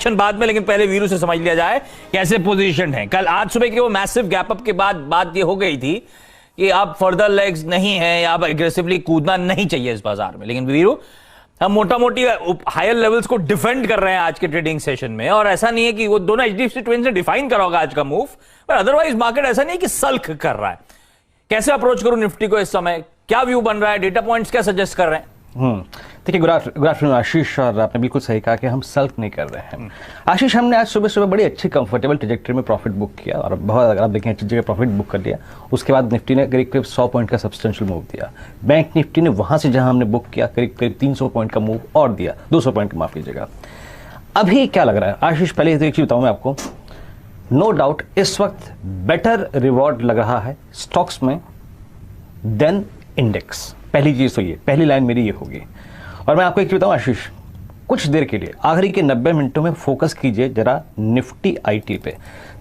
Reaction बाद में, लेकिन पहले वीरू से समझ लिया जाए कैसे पोजीशन है। कल आज सुबह के वो मैसिव गैप अप के बाद बात ये हो गई थी कि अब फर्दर लेग्स नहीं है या अब एग्रेसिवली कूदना नहीं चाहिए इस बाजार में, लेकिन वीरू हम मोटा मोटी हायर लेवल्स को डिफेंड कर रहे हैं आज के ट्रेडिंग सेशन में। और ऐसा नहीं है कि वो दोनों एचडीएफसी ट्विंस ने डिफाइन करा होगा आज का मूव, पर अदरवाइज मार्केट ऐसा नहीं है कि सल्क कर रहा है। कैसे अप्रोच करूं निफ्टी को इस समय, क्या व्यू बन रहा है, डेटा पॉइंट्स क्या सजेस्ट कर रहे हैं? देखिए, गुड आफ्टरनून आशीष, और आपने बिल्कुल सही कहा कि हम सल्क नहीं कर रहे हैं। आशीष, हमने आज सुबह सुबह बड़ी अच्छी कंफर्टेबल ट्रैजेक्टरी में प्रॉफिट बुक किया और बहुत, अगर आप देखें, अच्छी जगह प्रॉफिट बुक कर लिया। उसके बाद निफ्टी ने करीब करीब 100 पॉइंट का सब्सटेंशियल मूव दिया। बैंक निफ्टी ने वहां से जहां हमने बुक किया करीब करीब 300 पॉइंट का मूव और दिया, 200 पॉइंट का, माफ कीजिएगा। अभी क्या लग रहा है आशीष, पहले एक चीज बताऊं मैं आपको, नो डाउट इस वक्त बेटर रिवॉर्ड लग रहा है स्टॉक्स में देन इंडेक्स। पहली चीज तो ये, पहली लाइन मेरी ये होगी। और मैं आपको एक चीज बताऊं आशीष, कुछ देर के लिए आखिरी के 90 मिनटों में फोकस कीजिए जरा निफ्टी आईटी पे।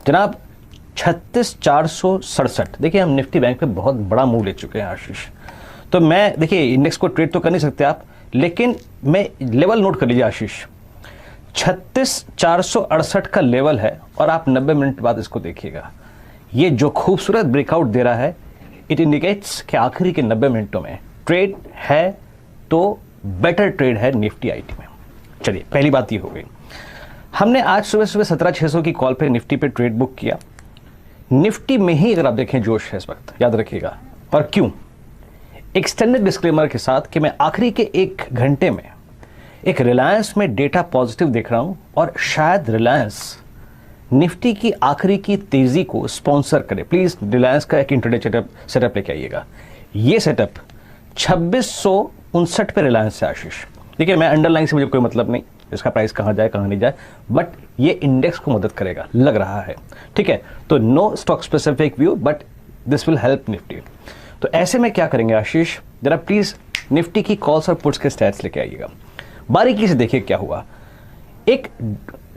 जनाब 36,467, देखिए हम निफ्टी बैंक पे बहुत बड़ा मूव ले चुके हैं आशीष। तो मैं, देखिए, इंडेक्स को ट्रेड तो कर नहीं सकते आप, लेकिन मैं लेवल नोट कर लीजिए आशीष, 36,468 का लेवल है और आप 90 मिनट बाद इसको देखिएगा। ये जो खूबसूरत ब्रेकआउट दे रहा है, इट इंडिकेट्स कि आखिरी के 90 मिनटों में ट्रेड है तो बेटर ट्रेड है निफ्टी आईटी में। चलिए, पहली बात ये हो गई। हमने आज सुबह सुबह 17,600 की कॉल पे निफ्टी पे ट्रेड बुक किया। निफ्टी में ही अगर आप देखें जोश है इस वक्त, याद रखिएगा। और क्यों? एक्सटेंडेड डिस्क्लेमर के साथ कि मैं आखिरी के 1 घंटे में एक रिलायंस में डेटा पॉजिटिव देख रहा हूं और शायद रिलायंस निफ्टी की आखिरी की तेजी को स्पॉन्सर करे। प्लीज रिलायंस का एक इंट्राडे सेटअप लेके आइएगा। ये सेटअप 2659 पे रिलायंस से आशीष। देखिए, मैं अंडरलाइन से मुझे कोई मतलब नहीं, इसका प्राइस कहां जाए कहां नहीं जाए, बट ये इंडेक्स को मदद करेगा लग रहा है। ठीक है, तो no stock specific view, but this will help Nifty. तो ऐसे में क्या करेंगे आशीष, जरा प्लीज निफ्टी की कॉल्स और पुट्स के स्टैट्स लेके आइएगा। बारीकी से देखिए क्या हुआ। एक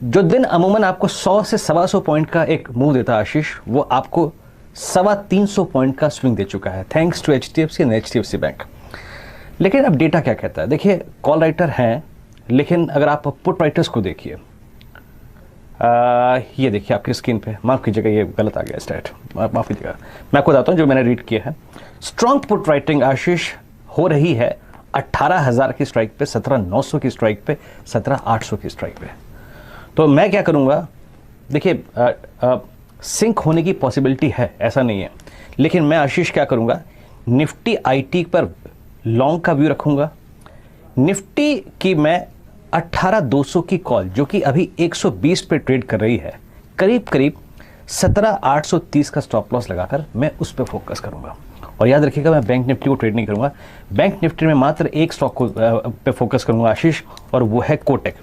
जो दिन अमूमन आपको 100 से 125 पॉइंट का एक मूव देता आशीष, वो आपको 325 पॉइंट का स्विंग दे चुका है, thanks to HDFC and HDFC bank. लेकिन अब डेटा क्या कहता है? देखिए, कॉल राइटर हैं, लेकिन अगर आप पुट राइटर्स को देखिए, ये देखिए आपकी स्क्रीन पे, माफ कीजिएगा ये गलत आ गया स्टैट, माफ कीजिएगा, मैं आपको बताता हूँ जो मैंने रीड किया है। स्ट्रॉन्ग पुट राइटिंग आशीष हो रही है 18,000 की स्ट्राइक पे, 17,900 की स्ट्राइक पे, 17,800 की स्ट्राइक पे। तो मैं क्या करूँगा, देखिए सिंक होने की पॉसिबिलिटी है, ऐसा नहीं है, लेकिन मैं आशीष क्या करूँगा, निफ्टी आईटी पर लॉन्ग का व्यू रखूंगा। निफ्टी की मैं 18,200 की कॉल, जो कि अभी 120 पे ट्रेड कर रही है, करीब करीब 17,830 का स्टॉप लॉस लगाकर मैं उस पर फोकस करूंगा। और याद रखिएगा, मैं बैंक निफ्टी को ट्रेड नहीं करूंगा। बैंक निफ्टी में मात्र एक स्टॉक को पे फोकस करूंगा आशीष, और वो है कोटक।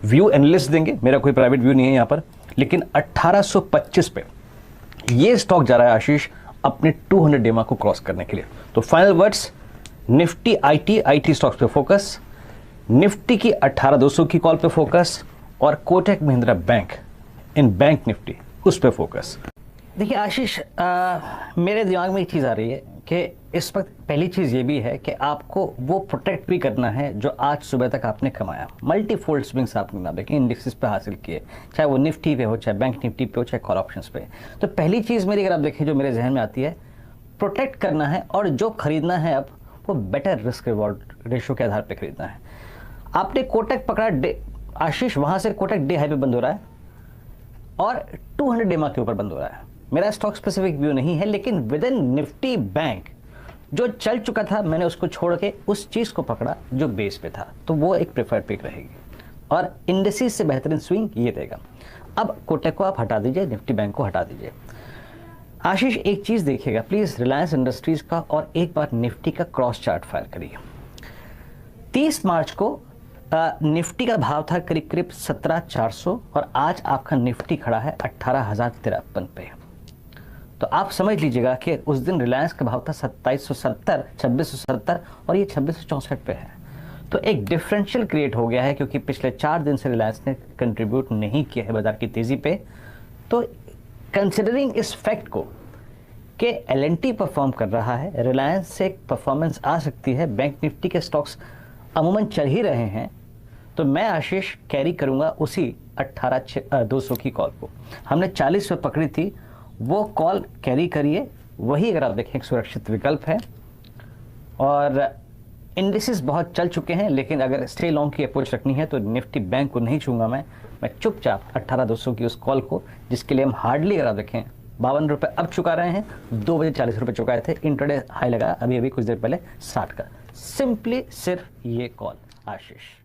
व्यू एनालिस्ट देंगे, मेरा कोई प्राइवेट व्यू नहीं है यहाँ पर, लेकिन 1825 पे ये स्टॉक जा रहा है आशीष अपने 200 डेमा को क्रॉस करने के लिए। तो final words, Nifty IT stocks पे फोकस, निफ्टी की 18,200 की कॉल पे फोकस, और कोटक महिंद्रा बैंक इन बैंक निफ्टी उस पे फोकस। देखिए आशीष, मेरे दिमाग में एक चीज़ आ रही है कि इस वक्त पहली चीज़ ये भी है कि आपको वो प्रोटेक्ट भी करना है जो आज सुबह तक आपने कमाया। मल्टीफोल्ड स्विंग्स आपने ना देखें, इंडेक्सेस पे हासिल किए, चाहे वो निफ्टी पे हो, चाहे बैंक निफ्टी पे हो, चाहे कॉल ऑप्शंस पे। तो पहली चीज़ मेरी अगर आप देखें जो मेरे जहन में आती है, प्रोटेक्ट करना है, और जो खरीदना है अब वो बेटर रिस्क रिवॉर्ड रेशियो के आधार पर खरीदना है। आपने कोटक पकड़ा आशीष, वहां से कोटक डे हाई पे बंद हो रहा है और 200 डेमा के ऊपर बंद हो रहा है। मेरा स्टॉक स्पेसिफिक व्यू नहीं है, लेकिन विद इन निफ्टी बैंक जो चल चुका था, मैंने उसको छोड़ के उस चीज को पकड़ा जो बेस पे था, तो वो एक प्रेफर्ड पिक रहेगी और इंडेक्सेस से बेहतरीन स्विंग ये देगा। अब कोटक को आप हटा दीजिए, निफ्टी बैंक को हटा दीजिए। आशीष, एक चीज देखिएगा प्लीज, रिलायंस इंडस्ट्रीज का, और एक बार निफ्टी का क्रॉस चार्ट फायर करिए। 30 मार्च को निफ्टी का भाव था करीब करीब 17,400 और आज आपका निफ्टी खड़ा है 18,053 पे। तो आप समझ लीजिएगा कि उस दिन रिलायंस का भाव था 2770, 2670 और ये 2664 पे है। तो एक डिफरेंशियल क्रिएट हो गया है, क्योंकि पिछले 4 दिन से रिलायंस ने कंट्रीब्यूट नहीं किया है बाजार की तेजी पे। तो कंसिडरिंग इस फैक्ट को कि एल&टी परफॉर्म कर रहा है, रिलायंस से एक परफॉर्मेंस आ सकती है, बैंक निफ्टी के स्टॉक्स अमूमन चल ही रहे हैं, तो मैं आशीष कैरी करूंगा उसी 18,200 की कॉल को। हमने 40 पे पकड़ी थी, वो कॉल कैरी करिए, वही अगर आप देखें एक सुरक्षित विकल्प है। और इंडिसेस बहुत चल चुके हैं, लेकिन अगर स्टे लॉन्ग की अप्रोच रखनी है तो निफ्टी बैंक को नहीं छूंगा मैं चुपचाप 18,200 की उस कॉल को, जिसके लिए हम हार्डली अगर आप देखें 52 रुपये अब चुका रहे हैं, 2 बजे 40 रुपये चुकाए थे, इंट्राडे हाई लगा अभी कुछ देर पहले 60 का। सिंपली सिर्फ ये कॉल आशीष।